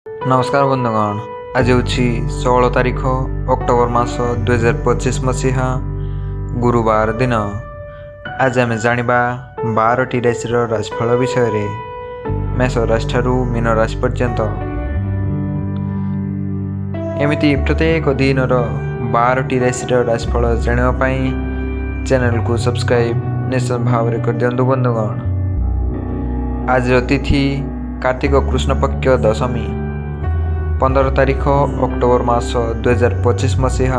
नमस्कार बंधुगण। आज हूँ 16 तारीख अक्टोबर मास 2025 मसीहा गुरुवार दिन। आज आम जानिबा 12टी राशि राशिफल विषय में मेष राशि ठारू मीन राशि पर्यंत। एमिति प्रत्येक दिन 12टी राशि राशिफल जानापी चैनल को सब्सक्राइब निश्चित भाव कर दिंतु बंधुगण। आज तिथि कार्तिक कृष्ण पक्ष दशमी 15 तारीख अक्टोबर मास 2025 मसीहा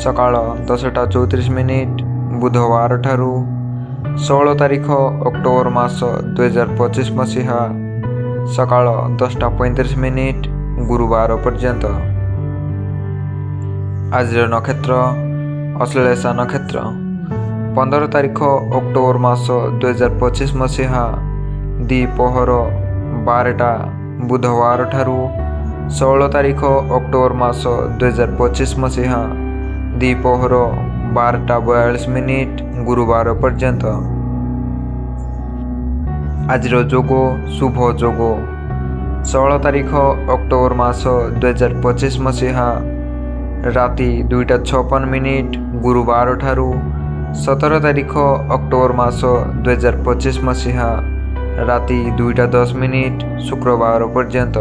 सकाळ 10:34 बुधवार ठारू 16 तारीख अक्टोबर मास 2025 मसीहा सकाळ 10:35 गुरुवार पर्यंत। आज नक्षत्र अश्लेषा नक्षत्र 15 तारीख अक्टोबर मास 2025 मसीहा द्विपहर 12टा बुधवार ठारू 16 तारीख अक्टोबर मास 2025 मसीहा द्विपहर 12:42 गुरुवार पर्यंत। आज जोग शुभ जोग 16 तारीख अक्टोबर मास 2025 मसीहा राति 2:56 गुरुवार ठारू 17 तारीख अक्टोबर मास 2025 मसीहा राति 2:10 शुक्रवार पर्यंत।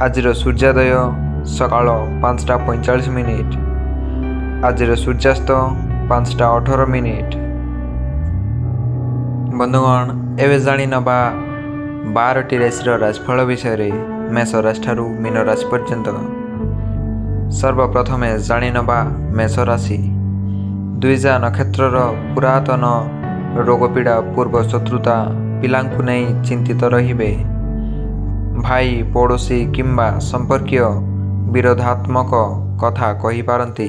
आज सूर्योदय सकाळ 5:45 आज सूर्यास्त 5:18। बंधुगण एवं जाणी नवा 12टी राशि राशिफल विषय मेष राशि ठारू मीन राशि पर्यंत। सर्वप्रथमे जाणी नवा मेष राशि। द्विजा नक्षत्र पुरातन रोगपीड़ा पूर्व शत्रुता पिलांकु नहीं चिंतित रहिबे। भाई पड़ोशी किंबा संपर्कीय विरोधात्मक कथा कही पारंती।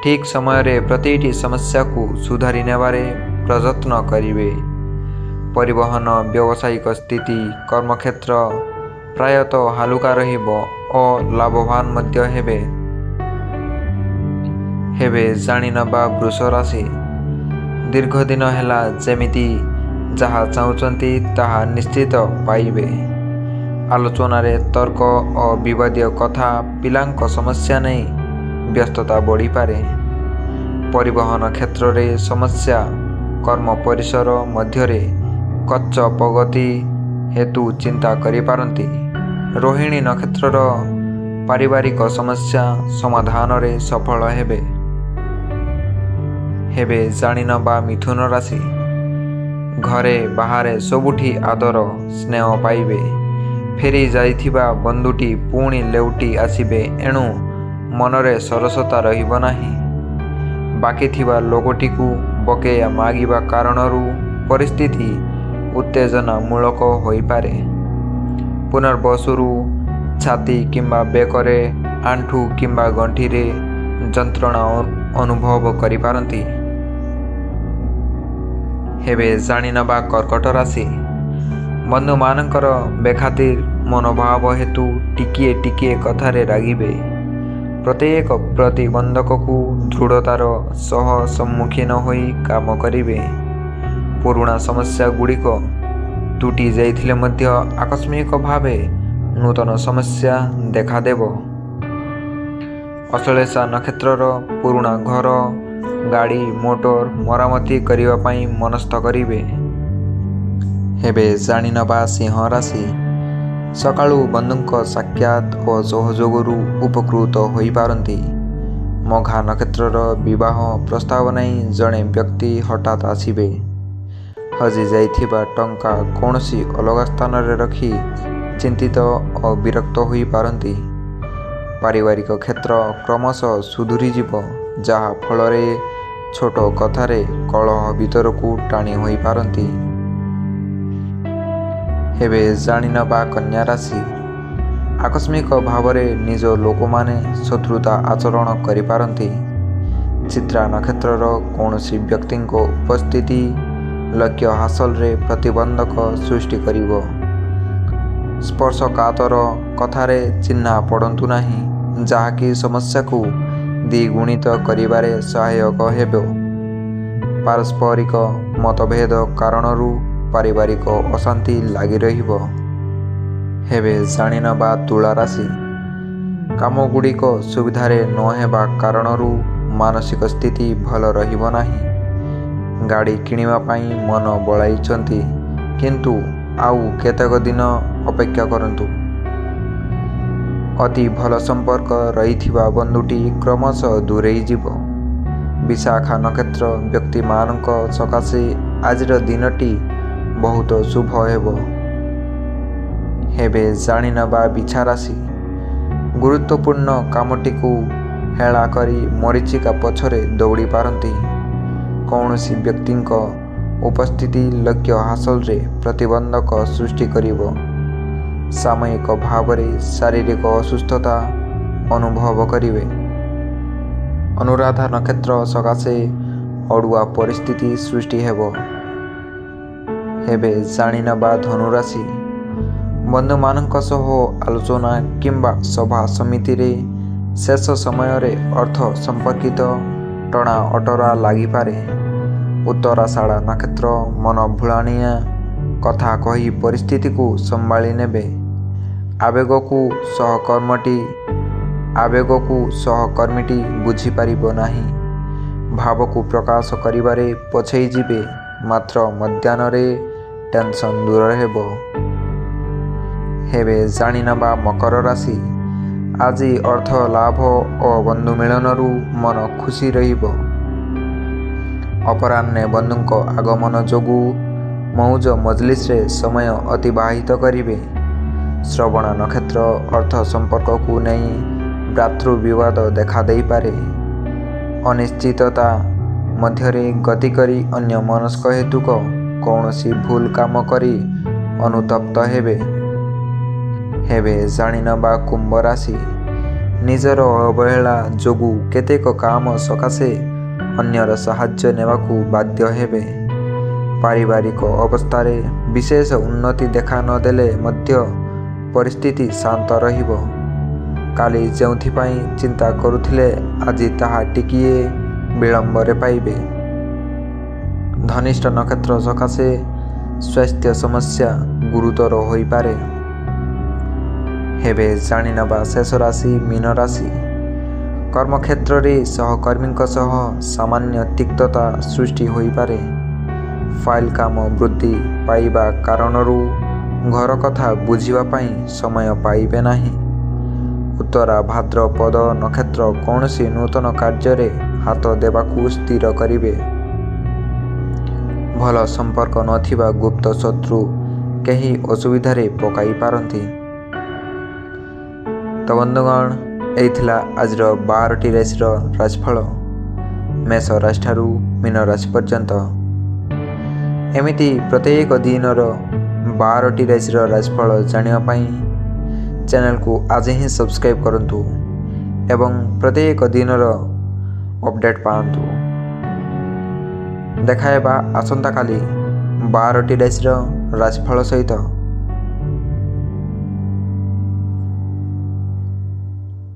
ठीक समय रे प्रतिटी समस्या को सुधारी नेबारे प्रयत्न करिवे। परिवहन व्यावसायिक स्थिति कर्मक्षेत्र प्रायतः हालुका रहिबो और लाभवान मध्य हेबे जाणी नबा वृष राशि। दीर्घ दिन हेला जेमिति जहा चाहुचंती ताहा निश्चित पाइबे। आलोचना रे तर्क और विवादीय कथा पिलांक समस्या नहीं व्यस्तता बढ़ी पारे। परिवहन क्षेत्र रे समस्या कर्म परिसर मध्यरे कच्च प्रगति हेतु चिंता करि पारंती। रोहिणी नक्षत्र पारिवारिक समस्या समाधान रे सफल हेबे जाणी नबा मिथुन राशि। घरे बाहरे सबुठी आदर स्नेह पाइबे। फेरी जाइथिबा बंधुटी पुणी लेउटी आसिबे एणु मनरे सरसता रहिबो नाही। बाकी थिबा लोकटी को बकेया मागिबा कारणरू परिस्थिति उत्तेजना मूलक होई पारे। पुनर्वसुरु छाती किंबा बेकरे आंठू किंबा गंठीरे जंत्रणा अनुभव करि पारंती। हेबे जाणी नबा कर्कट राशि। बंधु मानकर बेखातिर मनोभाव हेतु टिकिए टिकिए कथारे रागिबे। प्रत्येक प्रतिबंधक को दृढ़तार सह सम्मुखीन होई काम करिवे। पुराना समस्या गुड़िक तुटी जाइथिले मध्य आकस्मिक भावे नूतन समस्या देखा देबो। अश्लेषा नक्षत्र पुराना घर गाड़ी मोटर मरामती करिवा पई मनस्थ करिवे। हेबे जाणी नबा सिंह राशि। सकाळू बंधुक साक्षात और सहयोगरू उपकृत होई पारंती। मघा नक्षत्र विवाह प्रस्ताव नहीं जड़े व्यक्ति हठात आसिबे। हजि जाइथिबा टंका कौनसी अलग स्थान रे रखी चिंतित और विरक्त होई पारंती। पारिवारिक क्षेत्र क्रमशः सुधुरी जीव जहा फलरे छोट कथारे कलह भीतर को टाणी होई पारंती। हेबे जाणी नबा कन्या राशि। आकस्मिक भावरे निज लोक माने शत्रुता आचरण करि पारंती। चित्रा नक्षत्र कौनसी व्यक्ति को उपस्थिति लक्ष्य हासिल रे प्रतिबंधक सृष्टि करिवो। स्पर्शकातर कथारे चिन्हा पड़ंतु नाही जहाँकि समस्या को द्विगुणित करिबारे सहायक हेबो। पारस्परिक मतभेद कारणरू पारिवारिक अशांति लगी रहिबो। ହେବେ ଜାଣିନେବା ତୁଳା ରାଶି। କାମଗୁଡ଼ିକ ସୁବିଧାରେ ନ ହେବା କାରଣରୁ ମାନସିକ ସ୍ଥିତି ଭଲ ରହିବ ନାହିଁ। ଗାଡ଼ି କିଣିବା ପାଇଁ ମନ ବଳାଇଛନ୍ତି, କିନ୍ତୁ ଆଉ କେତେକ ଦିନ ଅପେକ୍ଷା କରନ୍ତୁ। ଅତି ଭଲ ସମ୍ପର୍କ ରହିଥିବା ବନ୍ଧୁଟି କ୍ରମଶଃ ଦୂରେଇ ଯିବ। ବିଶାଖା ନକ୍ଷତ୍ର ବ୍ୟକ୍ତିମାନଙ୍କ ସକାଶେ ଆଜିର ଦିନଟି ବହୁତ ଶୁଭ ହେବ। ହେବେ ଜାଣିନେବା ବିଛା ରାଶି। ଗୁରୁତ୍ୱପୂର୍ଣ୍ଣ କାମଟିକୁ ହେଳା କରି ମରୀଚିକା ପଛରେ ଦୌଡ଼ି ପାରନ୍ତି। କୌଣସି ବ୍ୟକ୍ତିଙ୍କ ଉପସ୍ଥିତି ଲକ୍ଷ୍ୟ ହାସଲରେ ପ୍ରତିବନ୍ଧକ ସୃଷ୍ଟି କରିବ। ସାମୟିକ ଭାବରେ ଶାରୀରିକ ଅସୁସ୍ଥତା ଅନୁଭବ କରିବେ। ଅନୁରାଧା ନକ୍ଷତ୍ର ସକାଶେ ଅଡ଼ୁଆ ପରିସ୍ଥିତି ସୃଷ୍ଟି ହେବ। ହେବେ ଜାଣିନେବା ଧନୁରାଶି। ବନ୍ଧୁମାନଙ୍କ ସହ ଆଲୋଚନା କିମ୍ବା ସଭା ସମିତିରେ ଶେଷ ସମୟରେ ଅର୍ଥ ସମ୍ପର୍କିତ ଟଣା ଅଟରା ଲାଗିପାରେ। ଉତ୍ତରାଷାଢ଼ା ନକ୍ଷତ୍ର ମନ ଭୁଲାଣିଆ କଥା କହି ପରିସ୍ଥିତିକୁ ସମ୍ଭାଳି ନେବେ। ଆବେଗକୁ ସହକର୍ମୀଟି ବୁଝିପାରିବ ନାହିଁ। ଭାବକୁ ପ୍ରକାଶ କରିବାରେ ପଛେଇ ଯିବେ, ମାତ୍ର ମଧ୍ୟାହ୍ନରେ ଟେନସନ୍ ଦୂର ହେବ। ହେବେ ଜାଣିନେବା ମକର ରାଶି। ଆଜି ଅର୍ଥ ଲାଭ ଓ ବନ୍ଧୁ ମିଳନରୁ ମନ ଖୁସି ରହିବ। ଅପରାହ୍ନେ ବନ୍ଧୁଙ୍କ ଆଗମନ ଯୋଗୁଁ ମଉଜ ମଜଲିସରେ ସମୟ ଅତିବାହିତ କରିବେ। ଶ୍ରବଣ ନକ୍ଷତ୍ର ଅର୍ଥ ସମ୍ପର୍କକୁ ନେଇ ଭ୍ରାତୃବିବାଦ ଦେଖାଦେଇପାରେ। ଅନିଶ୍ଚିତତା ମଧ୍ୟରେ ଗତି କରି ଅନ୍ୟମନସ୍କ ହେତୁକ କୌଣସି ଭୁଲ କାମ କରି ଅନୁତପ୍ତ ହେବେ। ହେବେ ଜାଣିନେବା କୁମ୍ଭ ରାଶି। ନିଜର ଅବହେଳା ଯୋଗୁଁ କେତେକ କାମ ସକାଶେ ଅନ୍ୟର ସାହାଯ୍ୟ ନେବାକୁ ବାଧ୍ୟ ହେବେ। ପାରିବାରିକ ଅବସ୍ଥାରେ ବିଶେଷ ଉନ୍ନତି ଦେଖା ନ ଦେଲେ ମଧ୍ୟ ପରିସ୍ଥିତି ଶାନ୍ତ ରହିବ। କାଲି ଯେଉଁଥିପାଇଁ ଚିନ୍ତା କରୁଥିଲେ ଆଜି ତାହା ଟିକିଏ ବିଳମ୍ବରେ ପାଇବେ। ଧନିଷ୍ଠ ନକ୍ଷତ୍ର ସକାଶେ ସ୍ୱାସ୍ଥ୍ୟ ସମସ୍ୟା ଗୁରୁତର ହୋଇପାରେ। ହେବେ ଜାଣିନେବା ଶେଷ ରାଶି ମୀନ ରାଶି। କର୍ମକ୍ଷେତ୍ରରେ ସହକର୍ମୀଙ୍କ ସହ ସାମାନ୍ୟ ତିକ୍ତତା ସୃଷ୍ଟି ହୋଇପାରେ। ଫାଇଲ କାମ ବୃଦ୍ଧି ପାଇବା କାରଣରୁ ଘର କଥା ବୁଝିବା ପାଇଁ ସମୟ ପାଇବେ ନାହିଁ। ଉତ୍ତରା ଭାଦ୍ରପଦ ନକ୍ଷତ୍ର କୌଣସି ନୂତନ କାର୍ଯ୍ୟରେ ହାତ ଦେବାକୁ ସ୍ଥିର କରିବେ। ଭଲ ସମ୍ପର୍କ ନଥିବା ଗୁପ୍ତ ଶତ୍ରୁ କେହି ଅସୁବିଧାରେ ପକାଇ ପାରନ୍ତି। ତ ବନ୍ଧୁଗଣ, ଏହି ଥିଲା ଆଜିର 12ଟି ରାଶିର ରାଶିଫଳ, ମେଷ ରାଶିଠାରୁ ମୀନ ରାଶି ପର୍ଯ୍ୟନ୍ତ। ଏମିତି ପ୍ରତ୍ୟେକ ଦିନର 12ଟି ରାଶିର ରାଶିଫଳ ଜାଣିବା ପାଇଁ ଚ୍ୟାନେଲକୁ ଆଜି ହିଁ ସବସ୍କ୍ରାଇବ୍ କରନ୍ତୁ ଏବଂ ପ୍ରତ୍ୟେକ ଦିନର ଅପଡ଼େଟ୍ ପାଆନ୍ତୁ। ଦେଖାହେବା ଆସନ୍ତାକାଲି 12ଟି ରାଶିର ରାଶିଫଳ ସହିତ।